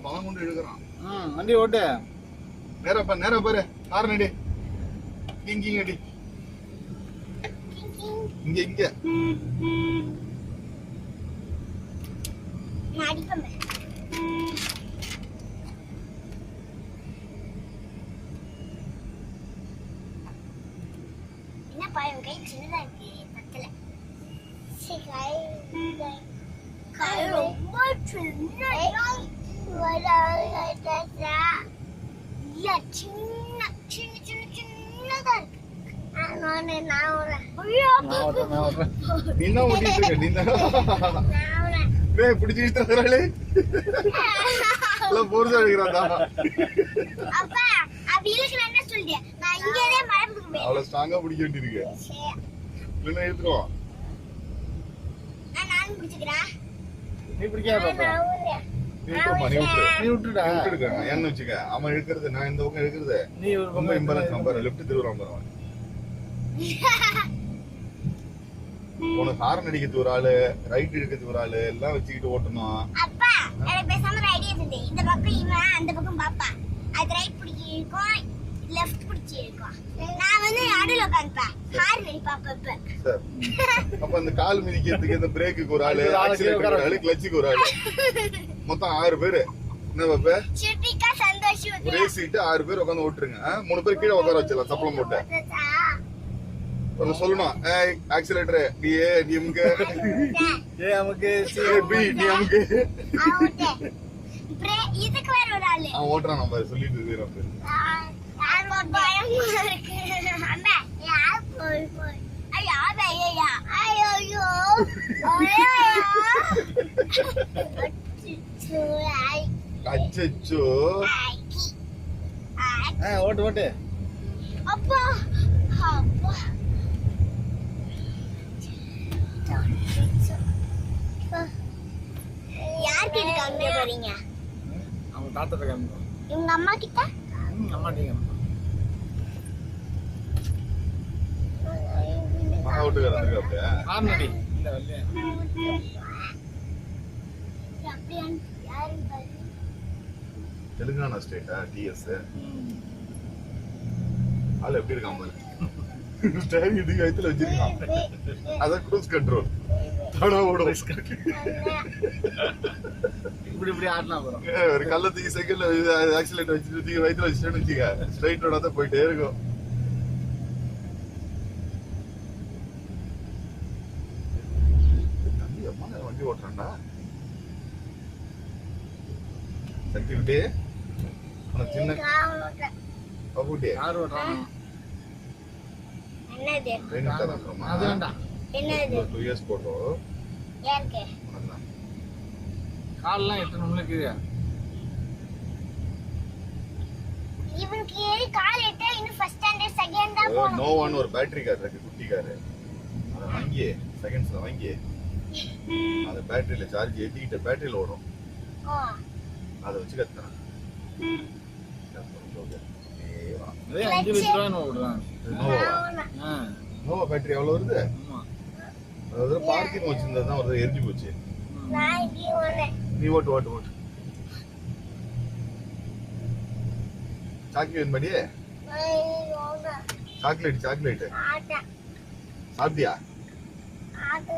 பழம் கொண்டு எடுக்கிறான். வண்டி ஓட்டு. நேரா பாரு. ஹார்ன் அடி. இங்க அடி. இங்க. என்ன பாயம் கை சின்னதா இருக்கு பத்தல. கை ரொம்ப சின்னதா சின்னதா இருக்கு. அவ்வளவு ஸ்ட்ராங்கா பிடிக்க வேண்டியிருக்கு. இல்லைன்னா எடுத்துருவோம். நீ பிடிக்காத என்ன வச்சுக்க, அவன் இழுக்கிறது நான் இந்த பக்கம் இழுக்கிறது ரொம்ப இம்பேலன்ஸ். நம்பர் லெஃப்ட் திருவுறான் பாரு. உனக்கு ஹார்ன் அடிக்கிறது ஒரு ஆளு, ரைட் இழுக்கிறது ஒரு ஆளு, எல்லாம் வச்சுக்கிட்டு ஓட்டணும். அப்பா எனக்கு பேசாம ஒரு ஐடியா இருக்கு. இந்த பக்கம் இவன், அந்த பக்கம் பாப்பா. அது ரைட் பிடிச்சி இருக்கும், லெஃப்ட் பிடிச்சி இருக்கும். நான் வந்து நடுவுல உட்கார்ந்துப்பேன். ஹார்ன் அடிப்பா அப்பப்ப. அப்ப அந்த கால் மிதிக்கிறதுக்கு இந்த பிரேக்குக்கு ஒரு ஆளு, ஆக்சிலேட்டருக்கு ஒரு ஆளு, கிளட்சுக்கு ஒரு ஆளு, மொத்தம் 6 பேரு. என்ன பாப்பா? சுட்டிகா சந்தோஷ் ஒரே சீட்டு 6 பேர் உட்கார்ந்து ஓட்டுருங்க. 3 பேர் கீழே உட்கார வச்சிடலாம் சப்பளம் போட்டு. சொல்லணும், ஆக்சிலேட்டர் டிஏ டிஎம்கே நமக்கு பி டிஎம்கே இதுக்கு வேற ஒரு ஆளு ஓட்டுறான். நம்ம சொல்லிட்டு இருக்கிறோம். அச்சச்சோ. ஓட்டு ஓட்டு. அப்பா அப்பா யார் கிட்ட காமிக்க போறீங்க? அவங்க தாத்தா காமிக்க. இவங்க அம்மா கிட்ட? அம்மா கிட்ட. மகா ஓட்டுக்கார அப்படியே ஆர்னடி இல்ல வரல. அப்படியே யாரு பாரு. தெலுங்கானா ஸ்டேட்டா டிஎஸ். ஆளு எப்படி இருக்கான் பாரு. ஸ்டைல் இது கைத்துல வச்சிருக்கான். அத க்ரூஸ் கண்ட்ரோல். தானா ஓடும். இப்படி ஆட்டனா போறோம். ஒரு கல்லத்துக்கு சைக்கிள்ல ஆக்சிலேட்டர் வச்சிட்டு தூக்கி வயித்துல வச்சிட்டேன்னு வச்சுக்க, ஸ்ட்ரைட் ரோடா தான் போயிட்டே இருக்கும். தம்பி அம்மா வண்டி ஓட்டுறான்டா. சக்தி விட்டு சின்ன பகுட்டி யார் ஓட்டுறாங்க? என்னது? அது வேண்டாம். என்னது? 2 இயர்ஸ் போட்டோம். யாருக்கு? கால்லாம் எத்தனை உங்களுக்கு? இவனுக்கு கால் எட்ட இன்னும் ஃபர்ஸ்ட் ஸ்டாண்டர்ட் செகண்ட் தான் போணும். நோவான்னு ஒரு பேட்டரி கார் இருக்கு, குட்டி கார். அத வாங்கி செகண்ட்ஸ்ல வாங்கி அத பேட்டரியில சார்ஜ் ஏத்திக்கிட்ட பேட்டரியில ஓடும். அத வச்சு கத்துறான். அதே 5 லட்சம் ரூபாய் ஓடுறான். நோவா பேட்டரி எவ்வளவு வருது? அதாவது பார்க்கிங் வச்சிருந்தா தான் ஒரு எரிஞ்சு போச்சு. நீ ஓட்டு. சாக்லேட் படியே. சாக்லேட் சாப்பிட்டியா?